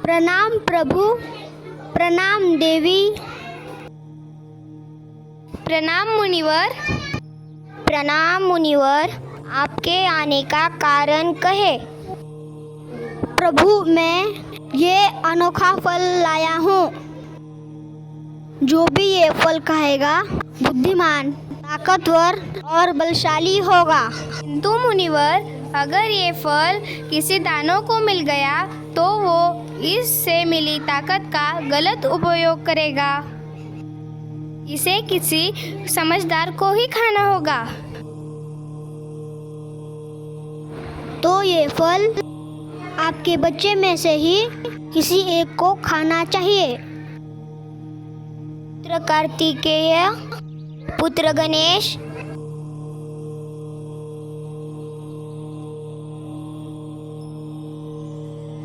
प्रणाम प्रभु, प्रणाम देवी, प्रणाम मुनिवर। प्रणाम मुनिवर। आपके आने का कारण कहे। प्रभु, मैं ये अनोखा फल लाया हूँ। जो भी ये फल खाएगा बुद्धिमान, ताकतवर और बलशाली होगा। किंतु मुनिवर, अगर ये फल किसी दानव को मिल गया तो वो इससे मिली ताकत का गलत उपयोग करेगा। इसे किसी समझदार को ही खाना होगा। तो ये फल आपके बच्चे में से ही किसी एक को खाना चाहिए। पुत्र कार्तिकेय, पुत्र गणेश,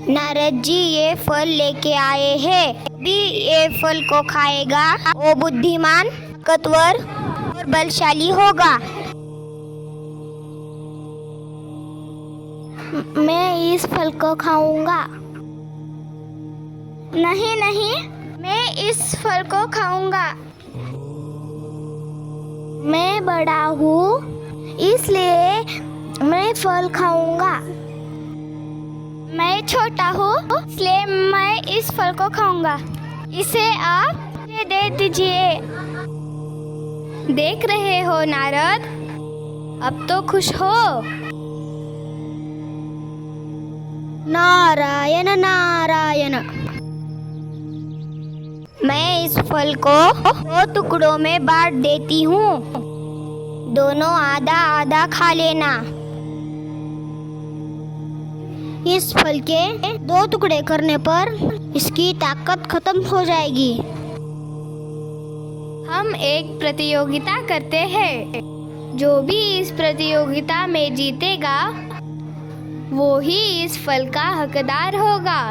नारद जी ये फल लेके आए हैं। भी ये फल को खाएगा वो बुद्धिमान, ताकतवर और बलशाली होगा। मैं इस फल को खाऊंगा। नहीं नहीं, मैं इस फल को खाऊंगा। मैं बड़ा हूँ इसलिए मैं फल खाऊंगा। मैं छोटा हूँ इसलिए मैं इस फल को खाऊंगा। इसे आप मुझे दे दीजिए। देख रहे हो नारद, अब तो खुश हो। नारायण नारायण। मैं इस फल को 2 टुकड़ों में बांट देती हूँ। दोनों आधा आधा खा लेना। इस फल के 2 टुकड़े करने पर इसकी ताकत खत्म हो जाएगी। हम एक प्रतियोगिता करते हैं। जो भी इस प्रतियोगिता में जीतेगा वो ही इस फल का हकदार होगा।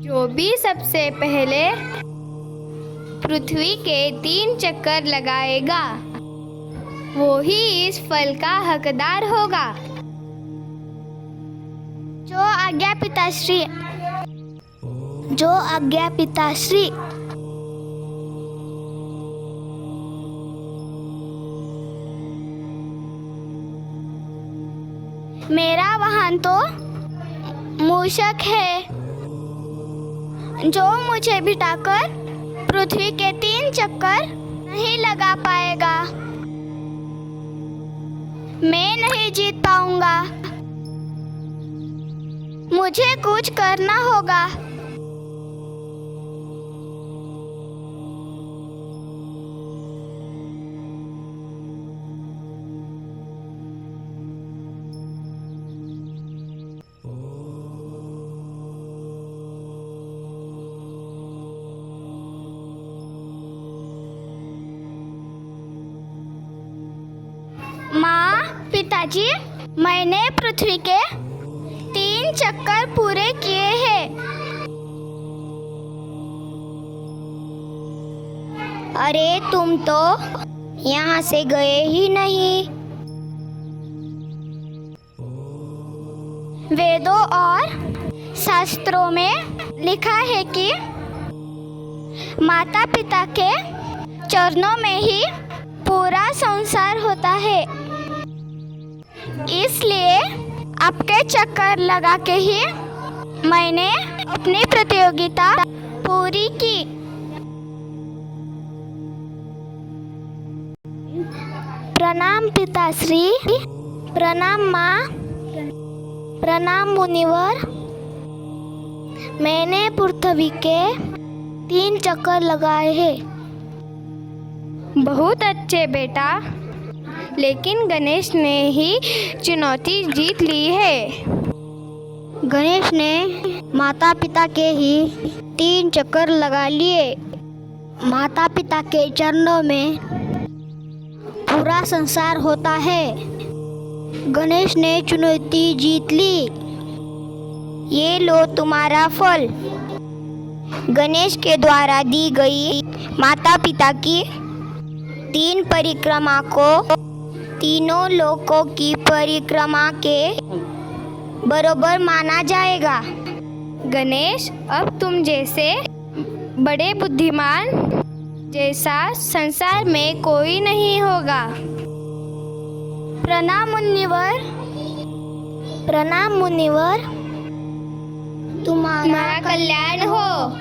जो भी सबसे पहले पृथ्वी के 3 चक्कर लगाएगा वो ही इस फल का हकदार होगा। जो आज्ञा पिताश्री। जो आज्ञा पिताश्री। मेरा वाहन तो मूषक है जो मुझे बिठाकर पृथ्वी के 3 चक्कर नहीं लगा पाएगा। मैं नहीं जीत पाऊंगा। मुझे कुछ करना होगा। माँ, पिताजी, मैंने पृथ्वी के 3 चक्कर पूरे किए हैं। अरे तुम तो यहाँ से गए ही नहीं। वेदों और शास्त्रों में लिखा है कि माता पिता के चरणों में ही पूरा संसार होता है। इसलिए आपके चक्कर लगा के ही मैंने अपनी प्रतियोगिता पूरी की। प्रणाम पिताश्री, प्रणाम माँ, प्रणाम मुनिवर। मैंने पृथ्वी के 3 चक्कर लगाए हैं। बहुत अच्छे बेटा, लेकिन गणेश ने ही चुनौती जीत ली है। गणेश ने माता पिता के ही 3 चक्कर लगा लिए। माता पिता के चरणों में पूरा संसार होता है। गणेश ने चुनौती जीत ली। ये लो तुम्हारा फल। गणेश के द्वारा दी गई माता पिता की 3 परिक्रमा को तीनों लोकों की परिक्रमा के बरोबर माना जाएगा। गणेश, अब तुम जैसे बड़े बुद्धिमान जैसा संसार में कोई नहीं होगा। प्रणाम मुनिवर। प्रणाम मुनिवर। तुम्हारा तुम्हारा कल्याण हो।